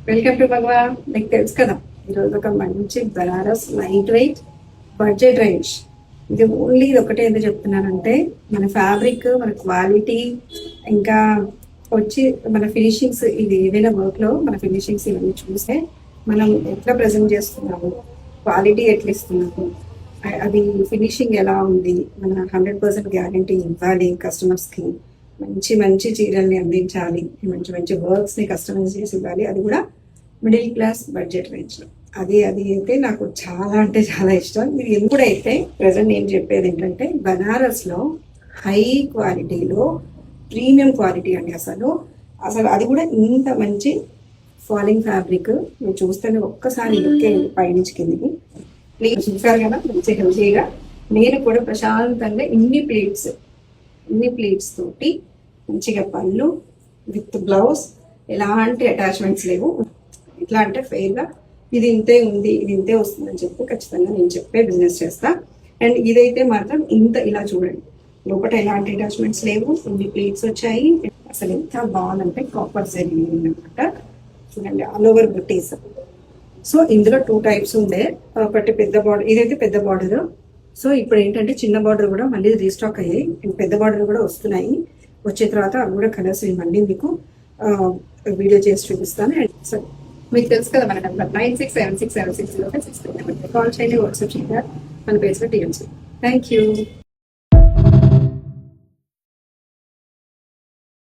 Welcome to భగవా. మీకు తెలుసు కదా, ఈరోజు ఒక మంచి Banaras light weight budget range. ఇది ఓన్లీ ఇది ఒకటే ఎందుకు చెప్తున్నానంటే, మన ఫ్యాబ్రిక్, మన క్వాలిటీ, ఇంకా వచ్చి మన ఫినిషింగ్స్, ఇది ఏదైనా వర్క్లో మన ఫినిషింగ్స్ ఇవన్నీ చూస్తే మనం ఎట్లా ప్రజెంట్ చేస్తున్నాము, క్వాలిటీ ఎట్లా ఇస్తున్నాము, అది ఫినిషింగ్ ఎలా ఉంది, మన 100% గ్యారంటీ ఇవ్వాలి కస్టమర్స్కి, మంచి మంచి చీరల్ని అందించాలి, మంచి మంచి వర్క్స్ని కస్టమైజ్ చేసి ఇవ్వాలి, అది కూడా మిడిల్ క్లాస్ బడ్జెట్ రేంజ్లో. అది అయితే నాకు చాలా అంటే చాలా ఇష్టం. మీరు ఎప్పుడైతే ప్రజెంట్ నేను చెప్పేది ఏంటంటే, బనారస్లో హై క్వాలిటీలో ప్రీమియం క్వాలిటీ అండి. అసలు అది కూడా ఇంత మంచి ఫాలింగ్ ఫ్యాబ్రిక్ మీరు చూస్తేనే ఒక్కసారి లుక్కే పైనుంచి కిందికి. ప్లీజ్ చూసారు కదా, మంచి హెల్తీగా. నేను కూడా ప్రశాంతంగా ఇన్ని ప్లేట్స్ తోటి మంచిగా పళ్ళు విత్ బ్లౌజ్, ఎలాంటి అటాచ్మెంట్స్ లేవు. ఎట్లా అంటే ఫెయిర్గా ఇది ఇంతే ఉంది, ఇది ఇంతే వస్తుందని చెప్పి ఖచ్చితంగా నేను చెప్పే బిజినెస్ చేస్తా. అండ్ ఇదైతే మాత్రం ఇలా చూడండి, లోపల ఎలాంటి అటాచ్మెంట్స్ లేవు, ఇన్ని ప్లేట్స్ వచ్చాయి. అసలు ఎంత బాగుందంటే కాపర్ జరీ అనమాట. చూడండి, ఆల్ ఓవర్ బుట్టీస్. సో ఇందులో 2 టైప్స్ ఉండే, ఒకటి పెద్ద బార్డర్, ఇదైతే పెద్ద బార్డర్. సో ఇప్పుడు ఏంటంటే చిన్న బార్డర్ కూడా మళ్ళీ రీస్టాక్ అయ్యాయి, పెద్ద బార్డర్ కూడా వస్తున్నాయి. వచ్చే తర్వాత అవి కూడా కలర్స్ మళ్ళీ మీకు వీడియో చేసి చూపిస్తాను. అండ్ సో మీకు తెలుసు కదా, మన నెంబర్ 96767606 కాల్ చేయండి, వాట్సాప్ చేయండి, మన పేజ్లో టీఎంసీ. Thank you.